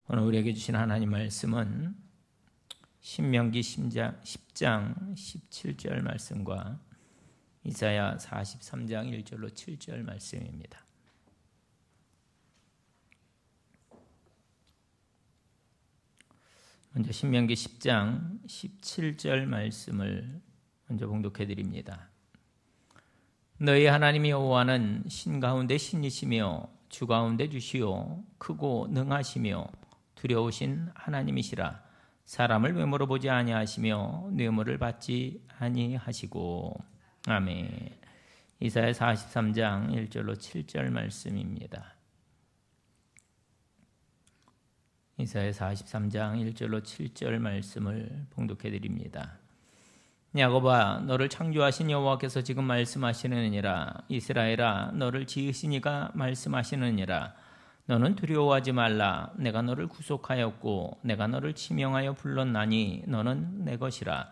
오늘 우리에게 주신 하나님 말씀은 신명기 10장 17절 말씀과 이사야 43장 1절로 7절 말씀입니다. 먼저 신명기 10장 17절 말씀을 먼저 봉독해 드립니다. 너희 하나님 여호와는 신 가운데 신이시며 주 가운데 주시오 크고 능하시며 두려우신 하나님이시라. 사람을 외모로 보지 아니하시며 뇌물을 받지 아니하시고. 아멘. 이사야 43장 1절로 7절 말씀입니다. 이사야 43장 1절로 7절 말씀을 봉독해 드립니다. 야곱아, 너를 창조하신 여호와께서 지금 말씀하시느니라. 이스라엘아, 너를 지으신 이가 말씀하시느니라. 너는 두려워하지 말라. 내가 너를 구속하였고 내가 너를 지명하여 불렀나니 너는 내 것이라.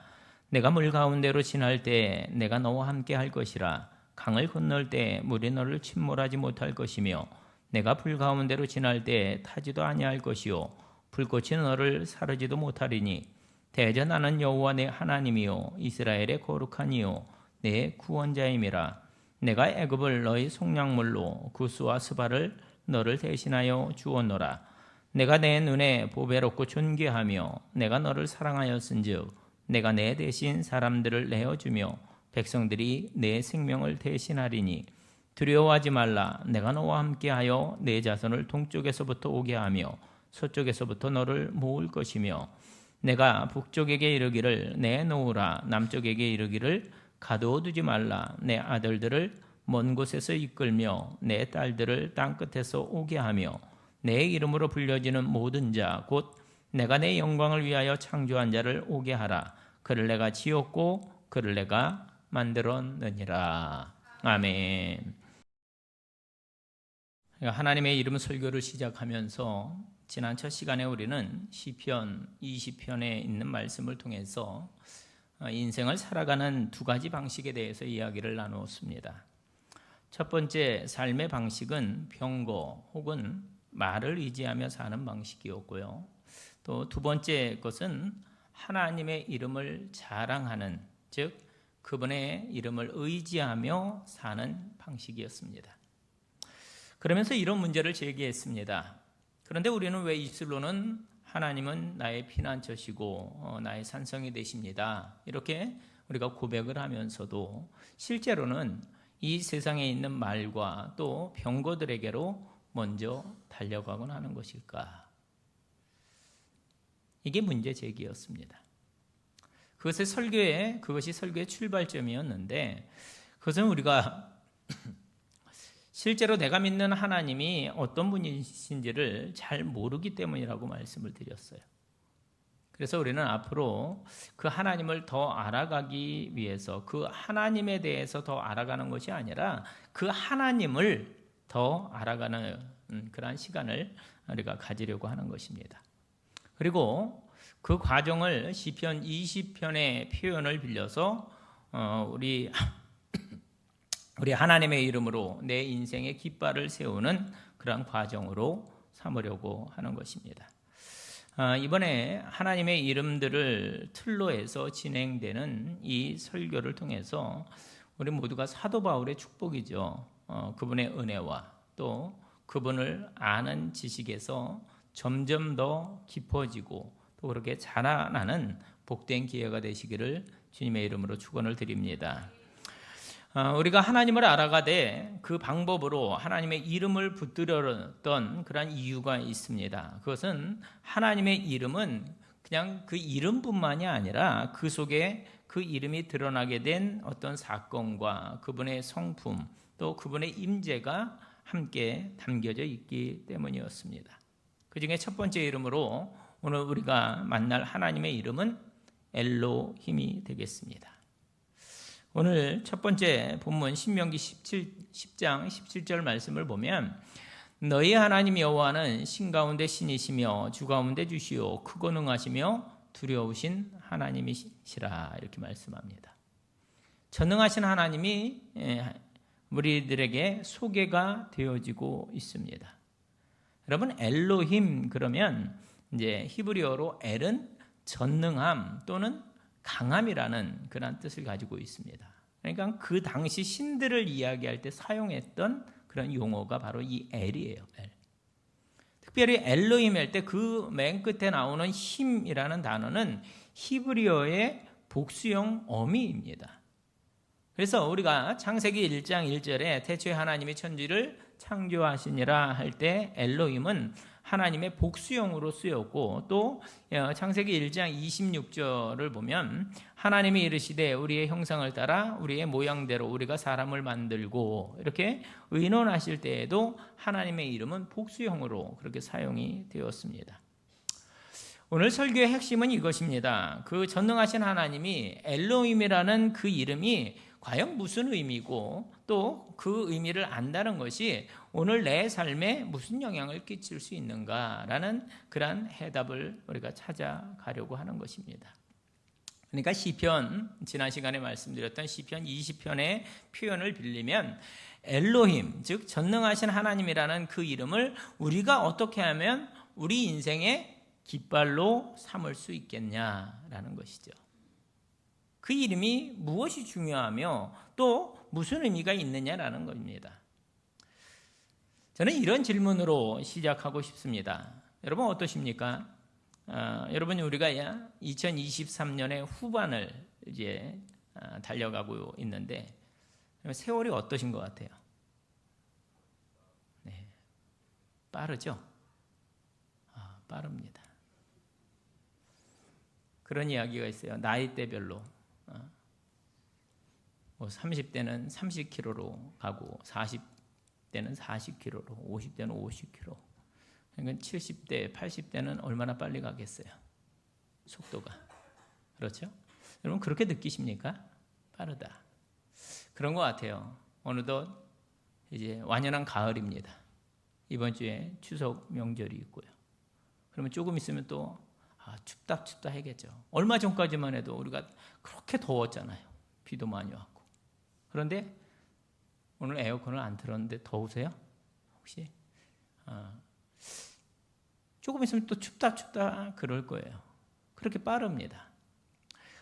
내가 물 가운데로 지날 때 내가 너와 함께 할 것이라. 강을 건널 때 물이 너를 침몰하지 못할 것이며 내가 불 가운데로 지날 때 타지도 아니할 것이요 불꽃이 너를 사르지도 못하리니 대저 나는 여호와 내 하나님이요 이스라엘의 거룩한 이요 내 구원자임이라. 내가 애굽을 너희 속량물로 구스와 스바를 너를 대신하여 주었노라. 내가 내 눈에 보배롭고 존귀하며 내가 너를 사랑하였은즉 내가 내 대신 사람들을 내어주며 백성들이 내 생명을 대신하리니 두려워하지 말라. 내가 너와 함께하여 내 자손을 동쪽에서부터 오게 하며 서쪽에서부터 너를 모을 것이며 내가 북쪽에게 이르기를 내놓으라. 남쪽에게 이르기를 가두어두지 말라. 내 아들들을 먼 곳에서 이끌며 내 딸들을 땅끝에서 오게 하며 내 이름으로 불려지는 모든 자 곧 내가 내 영광을 위하여 창조한 자를 오게 하라. 그를 내가 지었고 그를 내가 만들었느니라. 아멘. 하나님의 이름 설교를 시작하면서 지난 첫 시간에 우리는 시편 20편에 있는 말씀을 통해서 인생을 살아가는 두 가지 방식에 대해서 이야기를 나누었습니다. 첫 번째 삶의 방식은 병거 혹은 말을 의지하며 사는 방식이었고요. 또 두 번째 것은 하나님의 이름을 자랑하는, 즉 그분의 이름을 의지하며 사는 방식이었습니다. 그러면서 이런 문제를 제기했습니다. 그런데 우리는 왜 입술로는 하나님은 나의 피난처시고 나의 산성이 되십니다, 이렇게 우리가 고백을 하면서도 실제로는 이 세상에 있는 말과 또 병거들에게로 먼저 달려가곤 하는 것일까? 이게 문제 제기였습니다. 그것이 설교의 출발점이었는데 그것은 우리가 실제로 내가 믿는 하나님이 어떤 분이신지를 잘 모르기 때문이라고 말씀을 드렸어요. 그래서 우리는 앞으로 그 하나님을 더 알아가기 위해서 그 하나님에 대해서 더 알아가는 것이 아니라 그 하나님을 더 알아가는 그러한 시간을 우리가 가지려고 하는 것입니다. 그리고 그 과정을 시편 20편의 표현을 빌려서 우리 하나님의 이름으로 내 인생의 깃발을 세우는 그런 과정으로 삼으려고 하는 것입니다. 이번에 하나님의 이름들을 틀로 해서 진행되는 이 설교를 통해서 우리 모두가 사도 바울의 축복이죠. 그분의 은혜와 또 그분을 아는 지식에서 점점 더 깊어지고 또 그렇게 자라나는 복된 기회가 되시기를 주님의 이름으로 축원을 드립니다. 우리가 하나님을 알아가되 그 방법으로 하나님의 이름을 붙들었던 그런 이유가 있습니다. 그것은 하나님의 이름은 그냥 그 이름뿐만이 아니라 그 속에 그 이름이 드러나게 된 어떤 사건과 그분의 성품 또 그분의 임재가 함께 담겨져 있기 때문이었습니다. 그 중에 첫 번째 이름으로 오늘 우리가 만날 하나님의 이름은 엘로힘이 되겠습니다. 오늘 첫 번째 본문 신명기 10장 17절 말씀을 보면 너희 하나님 여호와는 신 가운데 신이시며 주 가운데 주시오 크고 능하시며 두려우신 하나님이시라, 이렇게 말씀합니다. 전능하신 하나님이 우리들에게 소개가 되어지고 있습니다. 여러분 엘로힘 그러면 이제 히브리어로 엘은 전능함 또는 강함이라는 그런 뜻을 가지고 있습니다. 그러니까 그 당시 신들을 이야기할 때 사용했던 그런 용어가 바로 이 엘이에요. 엘. 특별히 엘로힘 할 때 그 맨 끝에 나오는 힘이라는 단어는 히브리어의 복수형 어미입니다. 그래서 우리가 창세기 1장 1절에 태초에 하나님이 천지를 창조하시니라 할 때 엘로힘은 하나님의 복수형으로 쓰였고, 또 창세기 1장 26절을 보면 하나님이 이르시되 우리의 형상을 따라 우리의 모양대로 우리가 사람을 만들고, 이렇게 의논하실 때에도 하나님의 이름은 복수형으로 그렇게 사용이 되었습니다. 오늘 설교의 핵심은 이것입니다. 그 전능하신 하나님이 엘로힘이라는 그 이름이 과연 무슨 의미고 또 그 의미를 안다는 것이 오늘 내 삶에 무슨 영향을 끼칠 수 있는가라는 그러한 해답을 우리가 찾아가려고 하는 것입니다. 그러니까 시편, 지난 시간에 말씀드렸던 시편 20편의 표현을 빌리면 엘로힘, 즉 전능하신 하나님이라는 그 이름을 우리가 어떻게 하면 우리 인생의 깃발로 삼을 수 있겠냐라는 것이죠. 그 이름이 무엇이 중요하며 또 무슨 의미가 있느냐라는 겁니다. 저는 이런 질문으로 시작하고 싶습니다. 여러분 어떠십니까? 여러분 우리가 2023년의 후반을 이제 달려가고 있는데 세월이 어떠신 것 같아요? 네, 빠르죠? 빠릅니다. 그런 이야기가 있어요. 나이대별로 30대는 30km로 가고 40대는 40km로, 50대는 50km. 그러니까 70대, 80대는 얼마나 빨리 가겠어요? 속도가. 그렇죠? 여러분 그렇게 느끼십니까? 빠르다. 그런 것 같아요. 어느덧 이제 완연한 가을입니다. 이번 주에 추석 명절이 있고요. 그러면 조금 있으면 또 춥다 하겠죠. 얼마 전까지만 해도 우리가 그렇게 더웠잖아요. 비도 많이 왔고. 그런데 오늘 에어컨을 안 틀었는데 더우세요? 혹시? 조금 있으면 또 춥다 그럴 거예요. 그렇게 빠릅니다.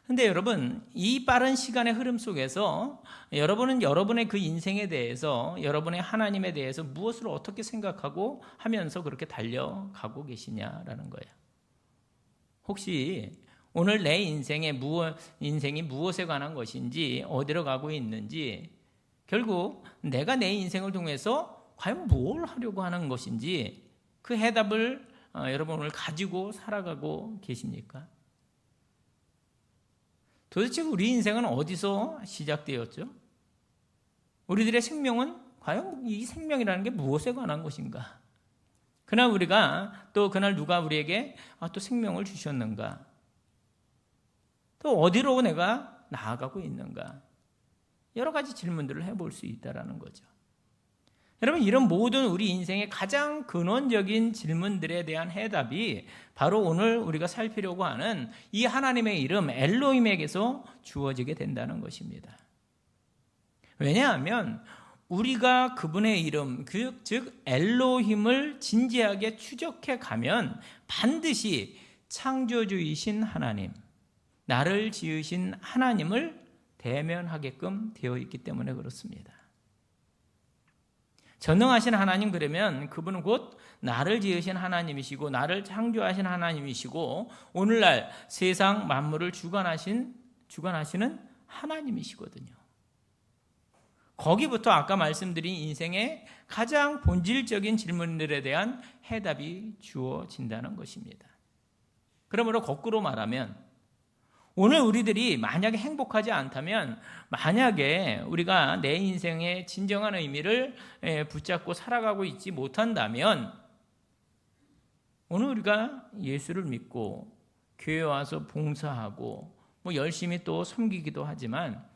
그런데 여러분 이 빠른 시간의 흐름 속에서 여러분은 여러분의 그 인생에 대해서, 여러분의 하나님에 대해서 무엇을 어떻게 생각하고 하면서 그렇게 달려가고 계시냐라는 거예요. 혹시 오늘 내 인생이 무엇에 관한 것인지, 어디로 가고 있는지, 결국 내가 내 인생을 통해서 과연 뭘 하려고 하는 것인지 그 해답을 여러분 오늘 가지고 살아가고 계십니까? 도대체 우리 인생은 어디서 시작되었죠? 우리들의 생명은 과연 이 생명이라는 게 무엇에 관한 것인가? 그날 우리가 또 그날 누가 우리에게 또 생명을 주셨는가? 또 어디로 내가 나아가고 있는가? 여러 가지 질문들을 해볼 수 있다는 거죠. 여러분 이런 모든 우리 인생의 가장 근원적인 질문들에 대한 해답이 바로 오늘 우리가 살피려고 하는 이 하나님의 이름 엘로힘에게서 주어지게 된다는 것입니다. 왜냐하면 우리가 그분의 이름, 즉 엘로힘을 진지하게 추적해 가면 반드시 창조주이신 하나님, 나를 지으신 하나님을 대면하게끔 되어 있기 때문에 그렇습니다. 전능하신 하나님, 그러면 그분은 곧 나를 지으신 하나님이시고 나를 창조하신 하나님이시고 오늘날 세상 만물을 주관하시는 하나님이시거든요. 거기부터 아까 말씀드린 인생의 가장 본질적인 질문들에 대한 해답이 주어진다는 것입니다. 그러므로 거꾸로 말하면 오늘 우리들이 만약에 행복하지 않다면, 만약에 우리가 내 인생의 진정한 의미를 붙잡고 살아가고 있지 못한다면, 오늘 우리가 예수를 믿고 교회 와서 봉사하고 열심히 또 섬기기도 하지만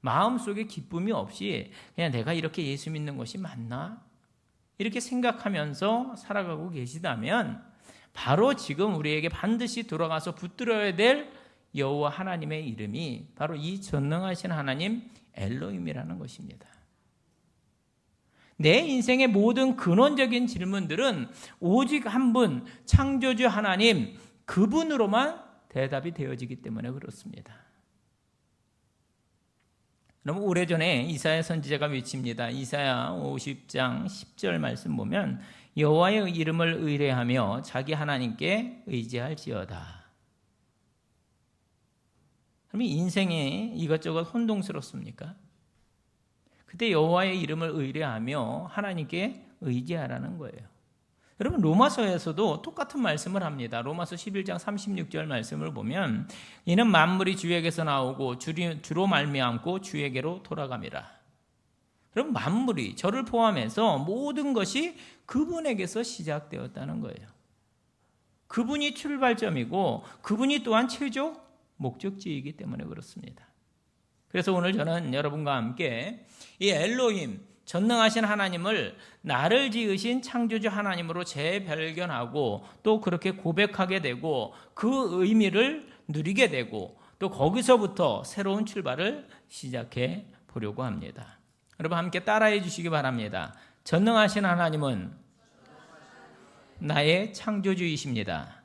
마음속에 기쁨이 없이 그냥 내가 이렇게 예수 믿는 것이 맞나? 이렇게 생각하면서 살아가고 계시다면 바로 지금 우리에게 반드시 돌아가서 붙들어야 될 여호와 하나님의 이름이 바로 이 전능하신 하나님 엘로힘이라는 것입니다. 내 인생의 모든 근원적인 질문들은 오직 한 분, 창조주 하나님, 그분으로만 대답이 되어지기 때문에 그렇습니다. 그럼 오래전에 이사야 선지자가 외칩니다. 이사야 50장 10절 말씀 보면 여호와의 이름을 의뢰하며 자기 하나님께 의지할지어다. 그러면 인생이 이것저것 혼동스럽습니까? 그때 여호와의 이름을 의뢰하며 하나님께 의지하라는 거예요. 여러분 로마서에서도 똑같은 말씀을 합니다. 로마서 11장 36절 말씀을 보면 이는 만물이 주에게서 나오고 주로 말미암고 주에게로 돌아감이라. 그럼 만물이 저를 포함해서 모든 것이 그분에게서 시작되었다는 거예요. 그분이 출발점이고 그분이 또한 최종 목적지이기 때문에 그렇습니다. 그래서 오늘 저는 여러분과 함께 이 엘로힘, 전능하신 하나님을 나를 지으신 창조주 하나님으로 재발견하고 또 그렇게 고백하게 되고 그 의미를 누리게 되고 또 거기서부터 새로운 출발을 시작해 보려고 합니다. 여러분 함께 따라해 주시기 바랍니다. 전능하신 하나님은 나의 창조주이십니다.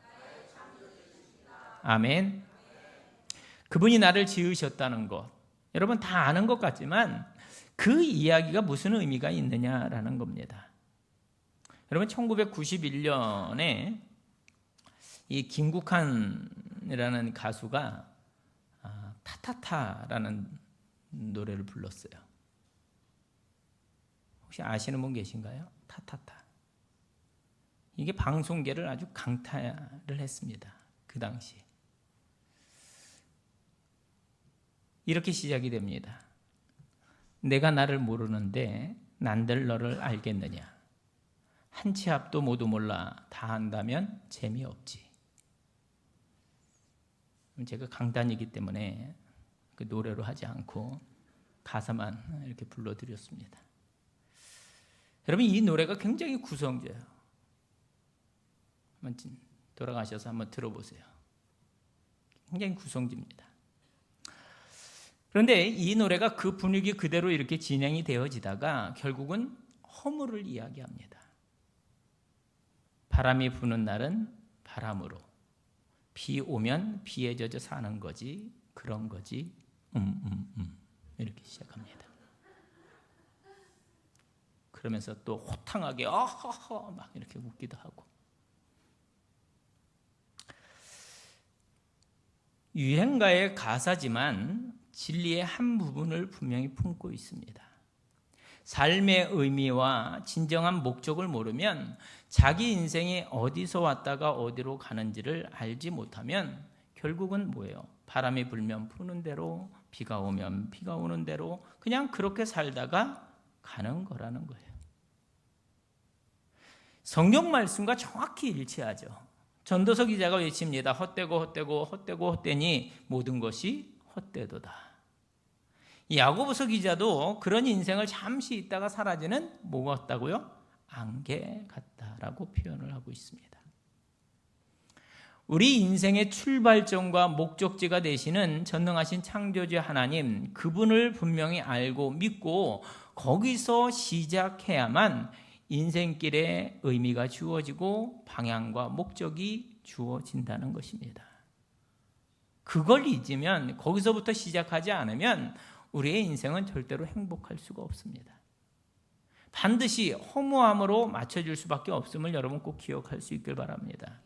아멘. 그분이 나를 지으셨다는 것, 여러분 다 아는 것 같지만 그 이야기가 무슨 의미가 있느냐라는 겁니다. 여러분 1991년에 이 김국환이라는 가수가 타타타라는 노래를 불렀어요. 혹시 아시는 분 계신가요? 타타타. 이게 방송계를 아주 강타를 했습니다. 그 당시. 이렇게 시작이 됩니다. 내가 나를 모르는데 난들 너를 알겠느냐. 한 치 앞도 모두 몰라 다 안다면 재미없지. 제가 강단이기 때문에 그 노래로 하지 않고 가사만 이렇게 불러드렸습니다. 여러분 이 노래가 굉장히 구성져요. 한번 돌아가셔서 한번 들어보세요. 굉장히 구성집니다. 그런데 이 노래가 그 분위기 그대로 이렇게 진행이 되어지다가 결국은 허물을 이야기합니다. 바람이 부는 날은 바람으로, 비 오면 비에 젖어 사는 거지, 그런 거지, 이렇게 시작합니다. 그러면서 또 호탕하게 어허허 막 이렇게 웃기도 하고. 유행가의 가사지만 진리의 한 부분을 분명히 품고 있습니다. 삶의 의미와 진정한 목적을 모르면 자기 인생이 어디서 왔다가 어디로 가는지를 알지 못하면 결국은 뭐예요? 바람이 불면 부는 대로, 비가 오면 비가 오는 대로 그냥 그렇게 살다가 가는 거라는 거예요. 성경 말씀과 정확히 일치하죠. 전도서 기자가 외칩니다. 헛되고 헛되고 헛되고 헛되니 모든 것이 헛되도다. 야고보서 기자도 그런 인생을 잠시 있다가 사라지는 뭐가 같다고요? 안개 같다라고 표현을 하고 있습니다. 우리 인생의 출발점과 목적지가 되시는 전능하신 창조주 하나님, 그분을 분명히 알고 믿고 거기서 시작해야만 인생길에 의미가 주어지고 방향과 목적이 주어진다는 것입니다. 그걸 잊으면, 거기서부터 시작하지 않으면 우리의 인생은 절대로 행복할 수가 없습니다. 반드시 허무함으로 맞춰질 수밖에 없음을 여러분 꼭 기억할 수 있길 바랍니다.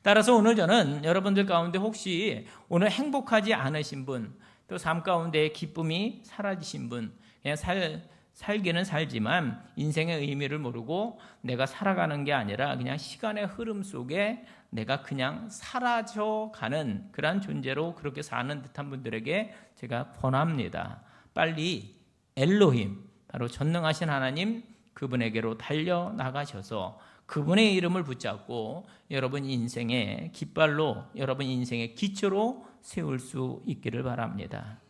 따라서 오늘 저는 여러분들 가운데 혹시 오늘 행복하지 않으신 분, 또 삶 가운데 기쁨이 사라지신 분, 그냥 살기는 살지만 인생의 의미를 모르고 내가 살아가는 게 아니라 그냥 시간의 흐름 속에 내가 그냥 사라져가는 그런 존재로 그렇게 사는 듯한 분들에게 제가 권합니다. 빨리 엘로힘, 바로 전능하신 하나님, 그분에게로 달려나가셔서 그분의 이름을 붙잡고 여러분 인생의 깃발로, 여러분 인생의 기초로 세울 수 있기를 바랍니다.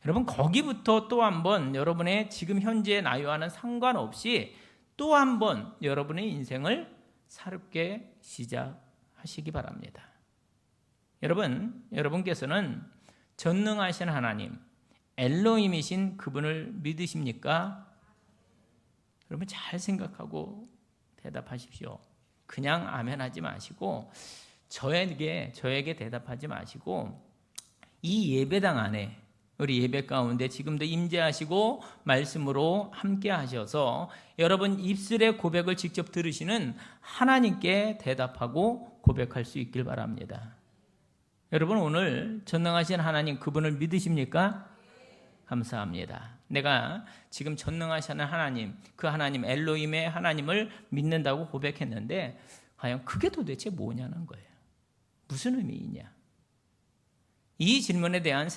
여러분 거기부터 또 한 번 여러분의 지금 현재의 나이와는 상관없이 또 한 번 여러분의 인생을 새롭게 시작하시기 바랍니다. 여러분께서는 전능하신 하나님, 엘로힘이신 그분을 믿으십니까? 여러분 잘 생각하고 대답하십시오. 그냥 아멘 하지 마시고 저에게 대답하지 마시고 이 예배당 안에 우리 예배 가운데 지금도 임재하시고 말씀으로 함께 하셔서 여러분 입술의 고백을 직접 들으시는 하나님께 대답하고 고백할 수 있길 바랍니다. 여러분 오늘 전능하신 하나님 그분을 믿으십니까? 감사합니다. 내가 지금 전능하신 하나님, 그 하나님 엘로힘의 하나님을 믿는다고 고백했는데 과연 그게 도대체 뭐냐는 거예요. 무슨 의미이냐? 이 질문에 대한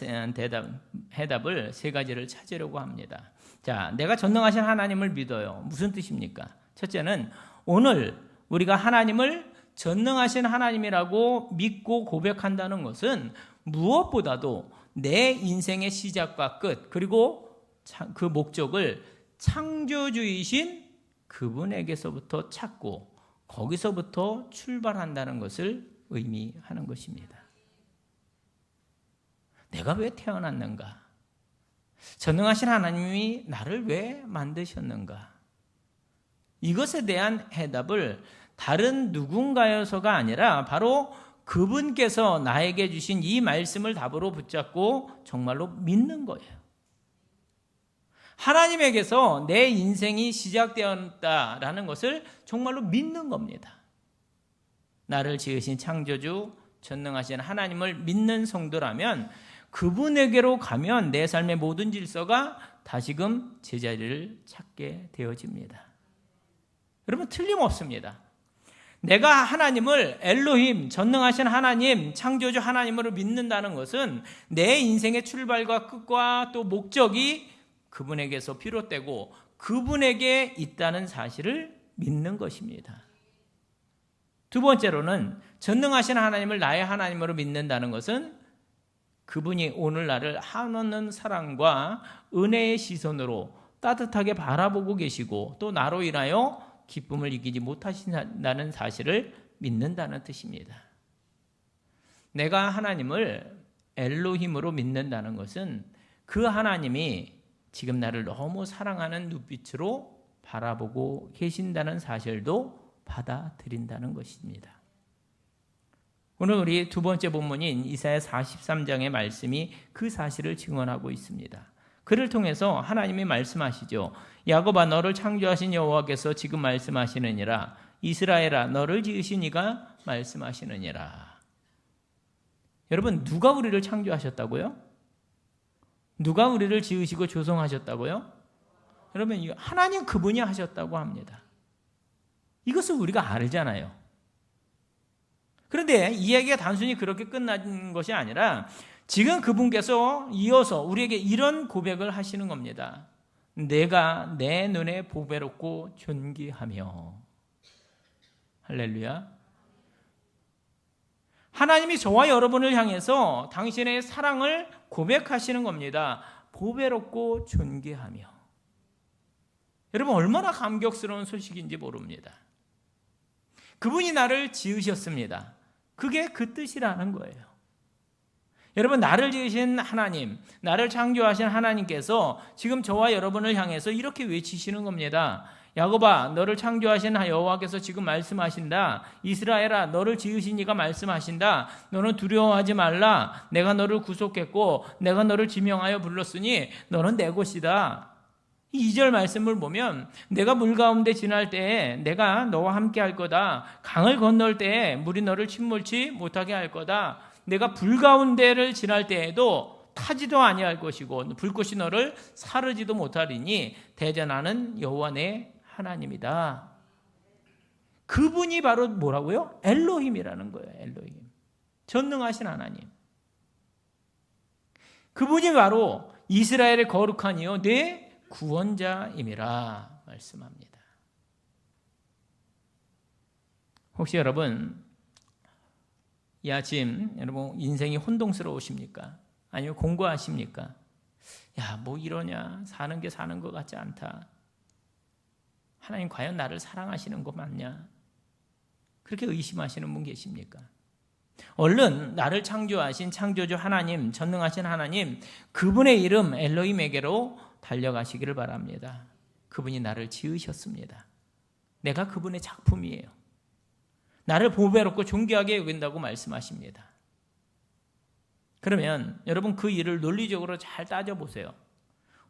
해답을 세 가지를 찾으려고 합니다. 자, 내가 전능하신 하나님을 믿어요. 무슨 뜻입니까? 첫째는 오늘 우리가 하나님을 전능하신 하나님이라고 믿고 고백한다는 것은 무엇보다도 내 인생의 시작과 끝 그리고 그 목적을 창조주이신 그분에게서부터 찾고 거기서부터 출발한다는 것을 의미하는 것입니다. 내가 왜 태어났는가? 전능하신 하나님이 나를 왜 만드셨는가? 이것에 대한 해답을 다른 누군가여서가 아니라 바로 그분께서 나에게 주신 이 말씀을 답으로 붙잡고 정말로 믿는 거예요. 하나님에게서 내 인생이 시작되었다라는 것을 정말로 믿는 겁니다. 나를 지으신 창조주 전능하신 하나님을 믿는 성도라면 그분에게로 가면 내 삶의 모든 질서가 다시금 제자리를 찾게 되어집니다. 여러분 틀림없습니다. 내가 하나님을 엘로힘, 전능하신 하나님, 창조주 하나님으로 믿는다는 것은 내 인생의 출발과 끝과 또 목적이 그분에게서 비롯되고 그분에게 있다는 사실을 믿는 것입니다. 두 번째로는 전능하신 하나님을 나의 하나님으로 믿는다는 것은 그분이 오늘 나를 한없는 사랑과 은혜의 시선으로 따뜻하게 바라보고 계시고 또 나로 인하여 기쁨을 이기지 못하신다는 사실을 믿는다는 뜻입니다. 내가 하나님을 엘로힘으로 믿는다는 것은 그 하나님이 지금 나를 너무 사랑하는 눈빛으로 바라보고 계신다는 사실도 받아들인다는 것입니다. 오늘 우리 두 번째 본문인 이사야 43장의 말씀이 그 사실을 증언하고 있습니다. 그를 통해서 하나님이 말씀하시죠. 야곱아 너를 창조하신 여호와께서 지금 말씀하시느니라. 이스라엘아 너를 지으신 이가 말씀하시느니라. 여러분 누가 우리를 창조하셨다고요? 누가 우리를 지으시고 조성하셨다고요? 여러분 하나님 그분이 하셨다고 합니다. 이것을 우리가 알잖아요. 그런데 이야기가 단순히 그렇게 끝난 것이 아니라 지금 그분께서 이어서 우리에게 이런 고백을 하시는 겁니다. 내가 내 눈에 보배롭고 존귀하며. 할렐루야. 하나님이 저와 여러분을 향해서 당신의 사랑을 고백하시는 겁니다. 보배롭고 존귀하며. 여러분 얼마나 감격스러운 소식인지 모릅니다. 그분이 나를 지으셨습니다. 그게 그 뜻이라는 거예요. 여러분 나를 지으신 하나님, 나를 창조하신 하나님께서 지금 저와 여러분을 향해서 이렇게 외치시는 겁니다. 야곱아 너를 창조하신 여호와께서 지금 말씀하신다. 이스라엘아 너를 지으신 이가 말씀하신다. 너는 두려워하지 말라. 내가 너를 구속했고 내가 너를 지명하여 불렀으니 너는 내 것이다. 이 2절 말씀을 보면 내가 물 가운데 지날 때에 내가 너와 함께 할 거다. 강을 건널 때에 물이 너를 침몰치 못하게 할 거다. 내가 불 가운데를 지날 때에도 타지도 아니할 것이고 불꽃이 너를 사르지도 못하리니 대전하는 여호와 내 하나님이다. 그분이 바로 뭐라고요? 엘로힘이라는 거예요. 엘로힘. 전능하신 하나님. 그분이 바로 이스라엘의 거룩한 이요 내 구원자임이라 말씀합니다. 혹시 여러분 이 아침 여러분 인생이 혼동스러우십니까? 아니면 공고하십니까? 야, 뭐 이러냐? 사는 게 사는 것 같지 않다. 하나님 과연 나를 사랑하시는 거 맞냐? 그렇게 의심하시는 분 계십니까? 얼른 나를 창조하신 창조주 하나님, 전능하신 하나님, 그분의 이름 엘로힘에게로 달려가시기를 바랍니다. 그분이 나를 지으셨습니다. 내가 그분의 작품이에요. 나를 보배롭고 존귀하게 여긴다고 말씀하십니다. 그러면 여러분 그 일을 논리적으로 잘 따져보세요.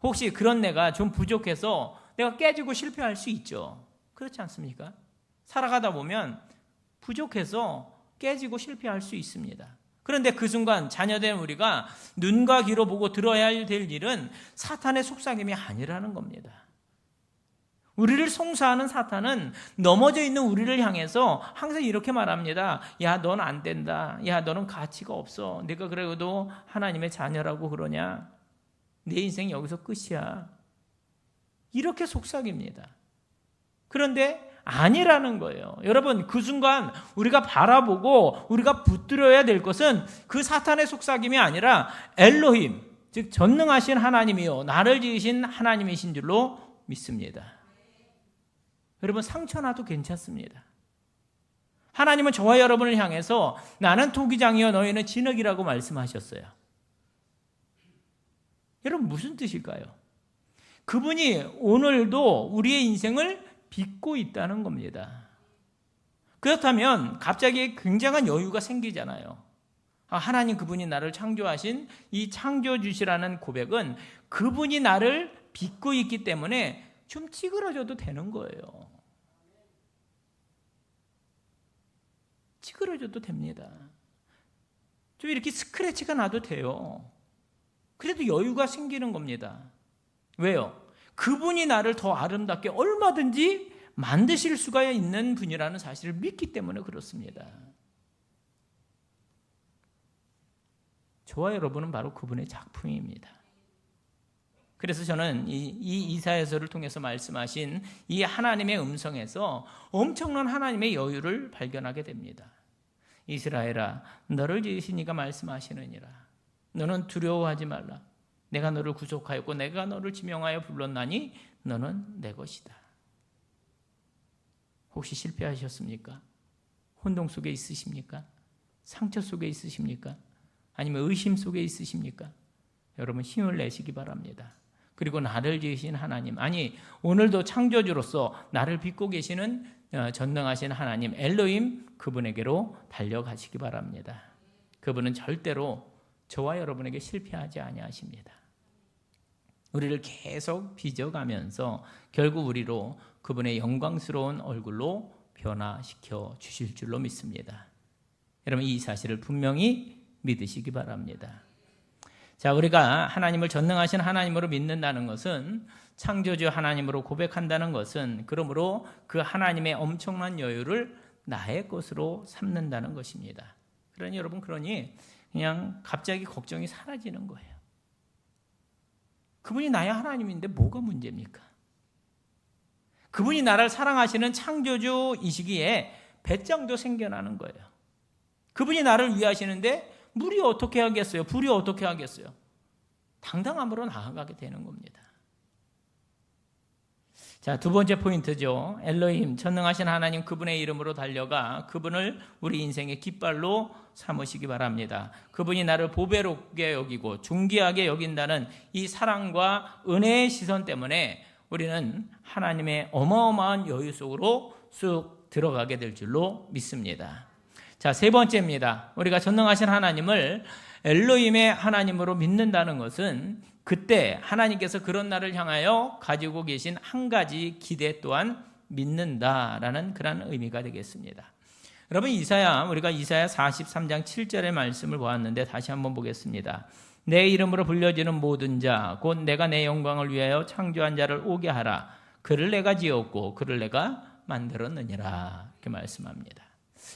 혹시 그런 내가 좀 부족해서 내가 깨지고 실패할 수 있죠. 그렇지 않습니까? 살아가다 보면 부족해서 깨지고 실패할 수 있습니다. 그런데 그 순간 자녀된 우리가 눈과 귀로 보고 들어야 될 일은 사탄의 속삭임이 아니라는 겁니다. 우리를 송사하는 사탄은 넘어져 있는 우리를 향해서 항상 이렇게 말합니다. 야, 넌 안 된다. 야, 너는 가치가 없어. 내가 그래도 하나님의 자녀라고 그러냐? 내 인생 여기서 끝이야. 이렇게 속삭입니다. 그런데 아니라는 거예요. 여러분, 그 순간 우리가 바라보고 우리가 붙들어야 될 것은 그 사탄의 속삭임이 아니라 엘로힘, 즉 전능하신 하나님이요 나를 지으신 하나님이신 줄로 믿습니다. 여러분, 상처나도 괜찮습니다. 하나님은 저와 여러분을 향해서 나는 토기장이요 너희는 진흙이라고 말씀하셨어요. 여러분, 무슨 뜻일까요? 그분이 오늘도 우리의 인생을 빚고 있다는 겁니다. 그렇다면 갑자기 굉장한 여유가 생기잖아요. 하나님 그분이 나를 창조하신 이 창조주시라는 고백은 그분이 나를 빚고 있기 때문에 좀 찌그러져도 되는 거예요. 찌그러져도 됩니다. 좀 이렇게 스크래치가 나도 돼요. 그래도 여유가 생기는 겁니다. 왜요? 그분이 나를 더 아름답게 얼마든지 만드실 수가 있는 분이라는 사실을 믿기 때문에 그렇습니다. 저와 여러분은 바로 그분의 작품입니다. 그래서 저는 이 이사야서를 통해서 말씀하신 이 하나님의 음성에서 엄청난 하나님의 여유를 발견하게 됩니다. 이스라엘아, 너를 지으신 이가 말씀하시느니라. 너는 두려워하지 말라. 내가 너를 구속하였고 내가 너를 지명하여 불렀나니 너는 내 것이다. 혹시 실패하셨습니까? 혼동 속에 있으십니까? 상처 속에 있으십니까? 아니면 의심 속에 있으십니까? 여러분, 힘을 내시기 바랍니다. 그리고 나를 지으신 하나님, 아니 오늘도 창조주로서 나를 빚고 계시는 전능하신 하나님 엘로힘, 그분에게로 달려가시기 바랍니다. 그분은 절대로 저와 여러분에게 실패하지 아니하십니다. 우리를 계속 빚어가면서 결국 우리로 그분의 영광스러운 얼굴로 변화시켜 주실 줄로 믿습니다. 여러분, 이 사실을 분명히 믿으시기 바랍니다. 자, 우리가 하나님을 전능하신 하나님으로 믿는다는 것은, 창조주 하나님으로 고백한다는 것은, 그러므로 그 하나님의 엄청난 여유를 나의 것으로 삼는다는 것입니다. 그러니 여러분, 그냥 갑자기 걱정이 사라지는 거예요. 그분이 나의 하나님인데 뭐가 문제입니까? 그분이 나를 사랑하시는 창조주이시기에 배짱도 생겨나는 거예요. 그분이 나를 위하시는데 물이 어떻게 하겠어요? 불이 어떻게 하겠어요? 당당함으로 나아가게 되는 겁니다. 자, 두 번째 포인트죠. 엘로힘, 전능하신 하나님, 그분의 이름으로 달려가 그분을 우리 인생의 깃발로 삼으시기 바랍니다. 그분이 나를 보배롭게 여기고 존귀하게 여긴다는 이 사랑과 은혜의 시선 때문에 우리는 하나님의 어마어마한 여유 속으로 쑥 들어가게 될 줄로 믿습니다. 자, 세 번째입니다. 우리가 전능하신 하나님을 엘로힘의 하나님으로 믿는다는 것은 그때 하나님께서 그런 나를 향하여 가지고 계신 한 가지 기대 또한 믿는다라는 그런 의미가 되겠습니다. 여러분, 우리가 이사야 43장 7절의 말씀을 보았는데 다시 한번 보겠습니다. 내 이름으로 불려지는 모든 자, 곧 내가 내 영광을 위하여 창조한 자를 오게 하라. 그를 내가 지었고 그를 내가 만들었느니라. 이렇게 말씀합니다.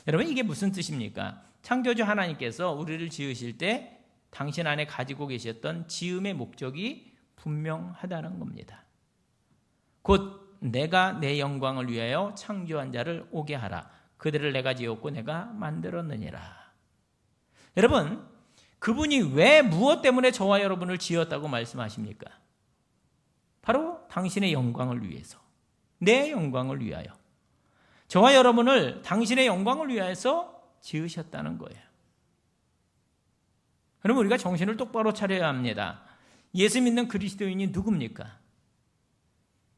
여러분, 이게 무슨 뜻입니까? 창조주 하나님께서 우리를 지으실 때 당신 안에 가지고 계셨던 지음의 목적이 분명하다는 겁니다. 곧 내가 내 영광을 위하여 창조한 자를 오게 하라. 그들을 내가 지었고 내가 만들었느니라. 여러분, 그분이 왜 무엇 때문에 저와 여러분을 지었다고 말씀하십니까? 바로 당신의 영광을 위해서, 내 영광을 위하여, 저와 여러분을 당신의 영광을 위해서 지으셨다는 거예요. 그럼 우리가 정신을 똑바로 차려야 합니다. 예수 믿는 그리스도인이 누굽니까?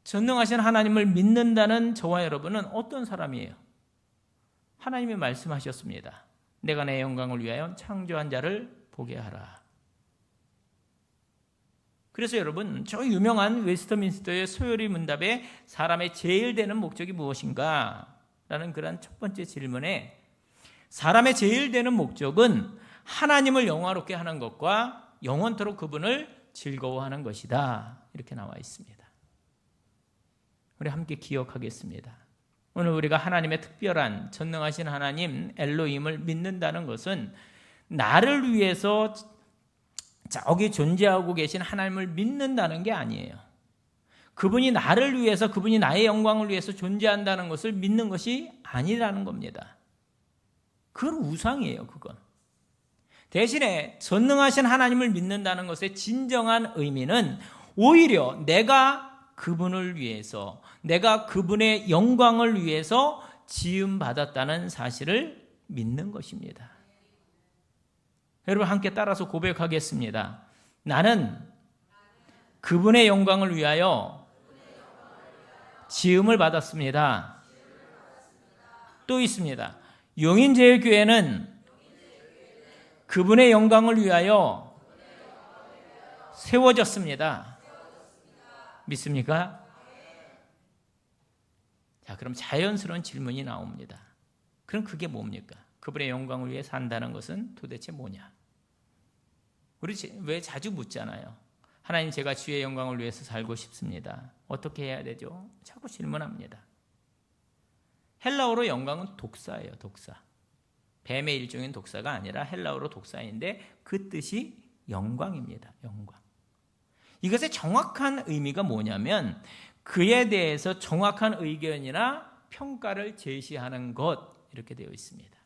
전능하신 하나님을 믿는다는 저와 여러분은 어떤 사람이에요? 하나님이 말씀하셨습니다. 내가 내 영광을 위하여 창조한 자를 보게 하라. 그래서 여러분, 저 유명한 웨스트민스터의 소요리 문답에 사람의 제일 되는 목적이 무엇인가? 라는 그런 첫 번째 질문에 사람의 제일 되는 목적은 하나님을 영화롭게 하는 것과 영원토록 그분을 즐거워하는 것이다. 이렇게 나와 있습니다. 우리 함께 기억하겠습니다. 오늘 우리가 하나님의 특별한 전능하신 하나님 엘로힘을 믿는다는 것은 나를 위해서 저기 존재하고 계신 하나님을 믿는다는 게 아니에요. 그분이 나를 위해서, 그분이 나의 영광을 위해서 존재한다는 것을 믿는 것이 아니라는 겁니다. 그건 우상이에요, 그건. 대신에 전능하신 하나님을 믿는다는 것의 진정한 의미는 오히려 내가 그분을 위해서, 내가 그분의 영광을 위해서 지음받았다는 사실을 믿는 것입니다. 여러분 함께 따라서 고백하겠습니다. 나는 그분의 영광을 위하여 지음을 받았습니다. 또 있습니다. 용인제일교회는 그분의 영광을 위하여 세워졌습니다. 믿습니까? 자, 그럼 자연스러운 질문이 나옵니다. 그럼 그게 뭡니까? 그분의 영광을 위해 산다는 것은 도대체 뭐냐? 우리 왜 자주 묻잖아요. 하나님, 제가 주의 영광을 위해서 살고 싶습니다. 어떻게 해야 되죠? 자꾸 질문합니다. 헬라어로 영광은 독사예요, 독사. 뱀의 일종인 독사가 아니라 헬라어로 독사인데 그 뜻이 영광입니다, 영광. 이것의 정확한 의미가 뭐냐면 그에 대해서 정확한 의견이나 평가를 제시하는 것, 이렇게 되어 있습니다.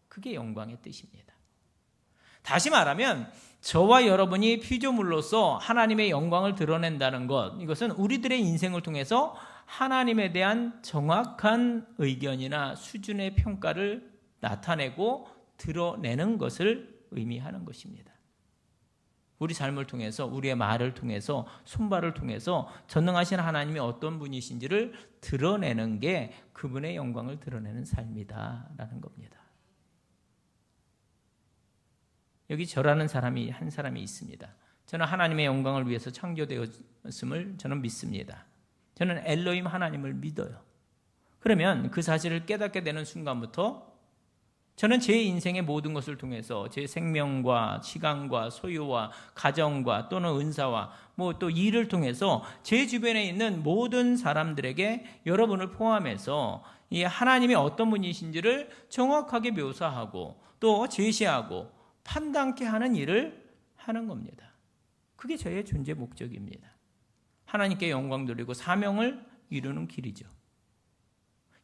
그게 영광의 뜻입니다. 다시 말하면 저와 여러분이 피조물로서 하나님의 영광을 드러낸다는 것, 이것은 우리들의 인생을 통해서 하나님에 대한 정확한 의견이나 수준의 평가를 나타내고 드러내는 것을 의미하는 것입니다. 우리 삶을 통해서, 우리의 말을 통해서, 손발을 통해서 전능하신 하나님이 어떤 분이신지를 드러내는 게 그분의 영광을 드러내는 삶이다라는 겁니다. 여기 저라는 사람이 한 사람이 있습니다. 저는 하나님의 영광을 위해서 창조되었음을 저는 믿습니다. 저는 엘로힘 하나님을 믿어요. 그러면 그 사실을 깨닫게 되는 순간부터 저는 제 인생의 모든 것을 통해서 제 생명과 시간과 소유와 가정과 또는 은사와 또 일을 통해서 제 주변에 있는 모든 사람들에게 여러분을 포함해서 이 하나님이 어떤 분이신지를 정확하게 묘사하고 또 제시하고 판단케 하는 일을 하는 겁니다. 그게 저의 존재 목적입니다. 하나님께 영광 돌리고 사명을 이루는 길이죠.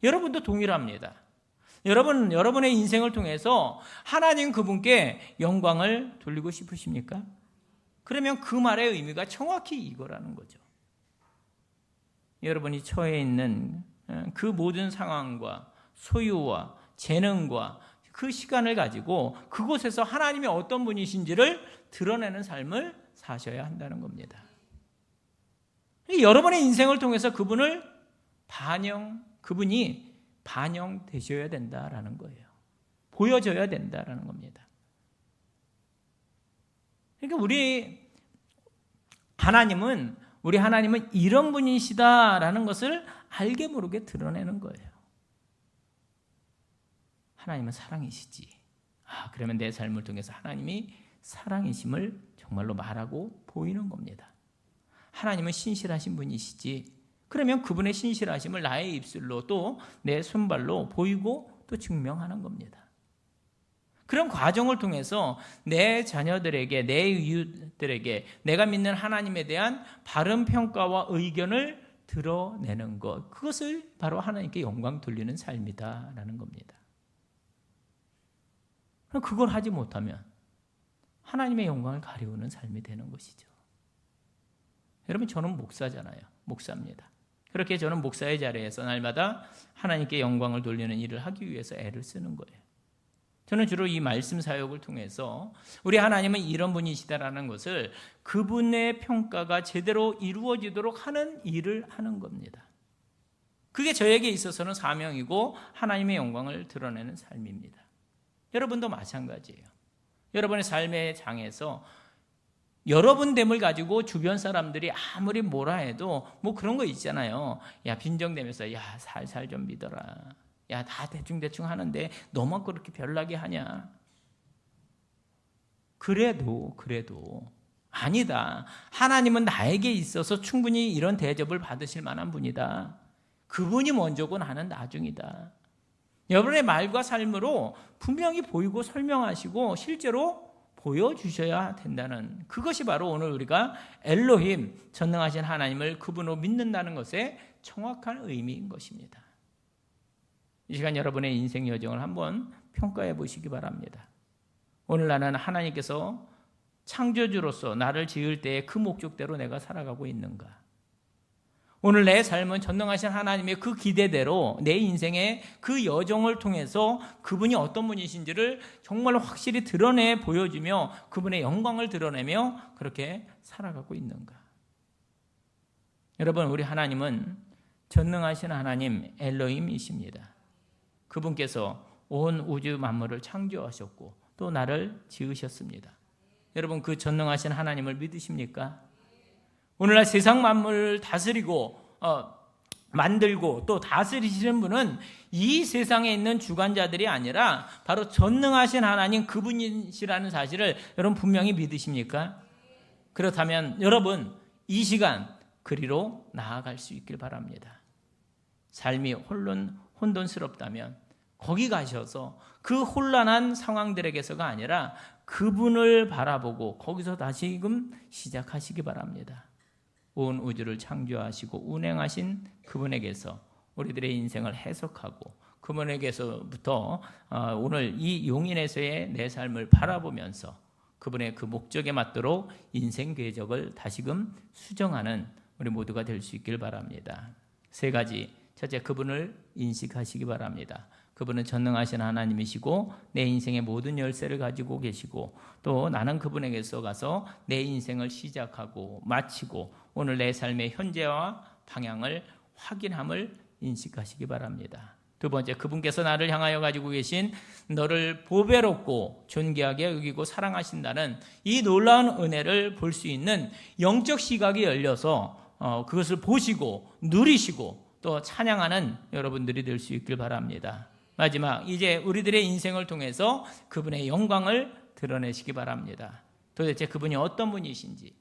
여러분도 동일합니다. 여러분의 인생을 통해서 하나님 그분께 영광을 돌리고 싶으십니까? 그러면 그 말의 의미가 정확히 이거라는 거죠. 여러분이 처해 있는 그 모든 상황과 소유와 재능과 그 시간을 가지고 그곳에서 하나님이 어떤 분이신지를 드러내는 삶을 사셔야 한다는 겁니다. 여러분의 인생을 통해서 그분이 반영되셔야 된다라는 거예요. 보여져야 된다라는 겁니다. 그러니까 우리 하나님은 이런 분이시다라는 것을 알게 모르게 드러내는 거예요. 하나님은 사랑이시지. 그러면 내 삶을 통해서 하나님이 사랑이심을 정말로 말하고 보이는 겁니다. 하나님은 신실하신 분이시지. 그러면 그분의 신실하심을 나의 입술로 또 내 손발로 보이고 또 증명하는 겁니다. 그런 과정을 통해서 내 자녀들에게, 내 이웃들에게 내가 믿는 하나님에 대한 바른 평가와 의견을 드러내는 것, 그것을 바로 하나님께 영광 돌리는 삶이다라는 겁니다. 그걸 하지 못하면 하나님의 영광을 가리우는 삶이 되는 것이죠. 여러분, 저는 목사잖아요. 목사입니다. 그렇게 저는 목사의 자리에서 날마다 하나님께 영광을 돌리는 일을 하기 위해서 애를 쓰는 거예요. 저는 주로 이 말씀 사역을 통해서 우리 하나님은 이런 분이시다라는 것을 그분의 평가가 제대로 이루어지도록 하는 일을 하는 겁니다. 그게 저에게 있어서는 사명이고 하나님의 영광을 드러내는 삶입니다. 여러분도 마찬가지예요. 여러분의 삶의 장에서 여러분됨을 가지고 주변 사람들이 아무리 뭐라 해도 뭐 그런 거 있잖아요. 야, 빈정대면서 야, 살살 좀 믿어라. 야, 다 대충대충 하는데 너만 그렇게 별나게 하냐. 그래도 아니다. 하나님은 나에게 있어서 충분히 이런 대접을 받으실 만한 분이다. 그분이 먼저고 나는 나중이다. 여러분의 말과 삶으로 분명히 보이고 설명하시고 실제로 보여주셔야 된다는, 그것이 바로 오늘 우리가 엘로힘, 전능하신 하나님을 그분으로 믿는다는 것의 정확한 의미인 것입니다. 이 시간 여러분의 인생 여정을 한번 평가해 보시기 바랍니다. 오늘 나는 하나님께서 창조주로서 나를 지을 때의 그 목적대로 내가 살아가고 있는가? 오늘 내 삶은 전능하신 하나님의 그 기대대로 내 인생의 그 여정을 통해서 그분이 어떤 분이신지를 정말 확실히 드러내 보여주며 그분의 영광을 드러내며 그렇게 살아가고 있는가? 여러분, 우리 하나님은 전능하신 하나님 엘로힘이십니다. 그분께서 온 우주 만물을 창조하셨고 또 나를 지으셨습니다. 여러분, 그 전능하신 하나님을 믿으십니까? 오늘날 세상 만물을 다스리고 만들고 또 다스리시는 분은 이 세상에 있는 주관자들이 아니라 바로 전능하신 하나님 그분이시라는 사실을 여러분 분명히 믿으십니까? 그렇다면 여러분 이 시간 그리로 나아갈 수 있길 바랍니다. 삶이 혼돈스럽다면 거기 가셔서 그 혼란한 상황들에게서가 아니라 그분을 바라보고 거기서 다시금 시작하시기 바랍니다. 온 우주를 창조하시고 운행하신 그분에게서 우리들의 인생을 해석하고 그분에게서부터 오늘 이 용인에서의 내 삶을 바라보면서 그분의 그 목적에 맞도록 인생 궤적을 다시금 수정하는 우리 모두가 될 수 있길 바랍니다. 세 가지. 첫째, 그분을 인식하시기 바랍니다. 그분은 전능하신 하나님이시고 내 인생의 모든 열쇠를 가지고 계시고 또 나는 그분에게서 가서 내 인생을 시작하고 마치고 오늘 내 삶의 현재와 방향을 확인함을 인식하시기 바랍니다. 두 번째, 그분께서 나를 향하여 가지고 계신 너를 보배롭고 존귀하게 여기고 사랑하신다는 이 놀라운 은혜를 볼 수 있는 영적 시각이 열려서 그것을 보시고 누리시고 또 찬양하는 여러분들이 될 수 있길 바랍니다. 마지막, 이제 우리들의 인생을 통해서 그분의 영광을 드러내시기 바랍니다. 도대체 그분이 어떤 분이신지,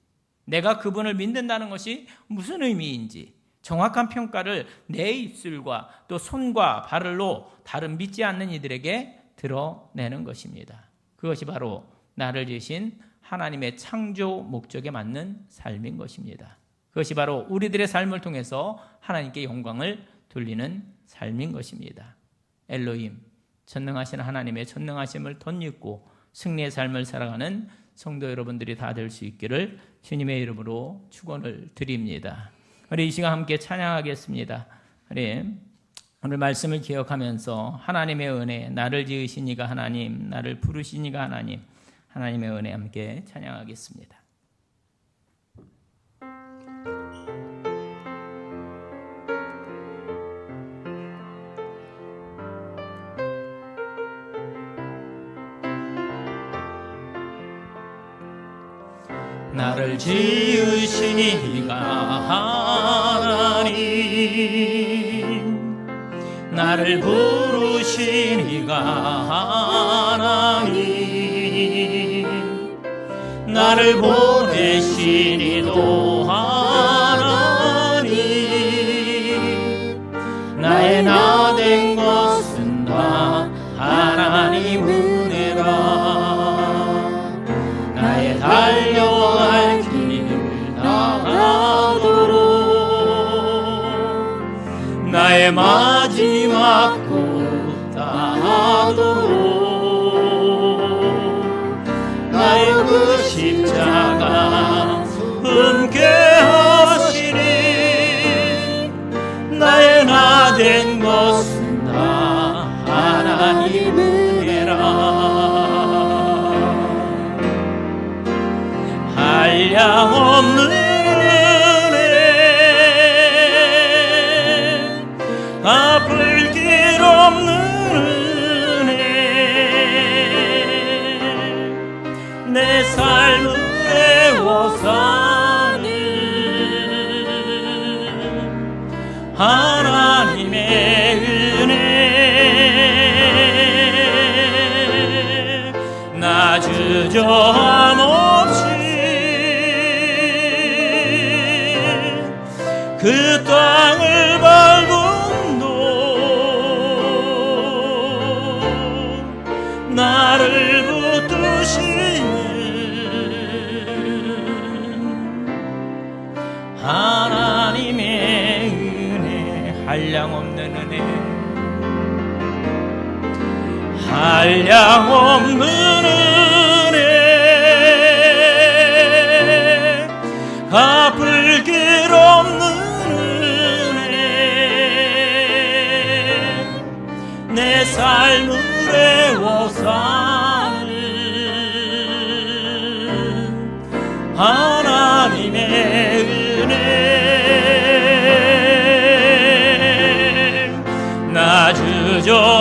내가 그분을 믿는다는 것이 무슨 의미인지 정확한 평가를 내 입술과 또 손과 발로 다른 믿지 않는 이들에게 드러내는 것입니다. 그것이 바로 나를 지으신 하나님의 창조 목적에 맞는 삶인 것입니다. 그것이 바로 우리들의 삶을 통해서 하나님께 영광을 돌리는 삶인 것입니다. 엘로힘, 전능하신 하나님의 전능하심을 덧입고 승리의 삶을 살아가는 성도 여러분들이 다 될 수 있기를 주님의 이름으로 축원을 드립니다. 우리 이 시간 함께 찬양하겠습니다. 우리 오늘 말씀을 기억하면서 하나님의 은혜, 나를 지으신 이가 하나님, 나를 부르신 이가 하나님, 하나님의 은혜 함께 찬양하겠습니다. 나를 지으신 이가 하나님, 나를 부르신 이가 하나님, 나를 보내신 이도 하나님, 나의 나 된 것은 다 하나님 은혜라. 나의 달려갈 길을 다하도록, 나의 마지막 것 다하도록, 나의 그 십자가 함께 하시니, 나의 나 된 것은 다 하나님 은혜라. 한량없는 은혜 아플 길 없는 은혜 내 삶을 애워 사는 하나님의 은혜 나 주저함 없이 그 땅을 밟음도 나를 붙드시는 하나님의 은혜 한량없는 은혜 한량없는 은혜 갚을 길 없는 은혜 내 삶을 애워 사는 하나님의 은혜 나 주저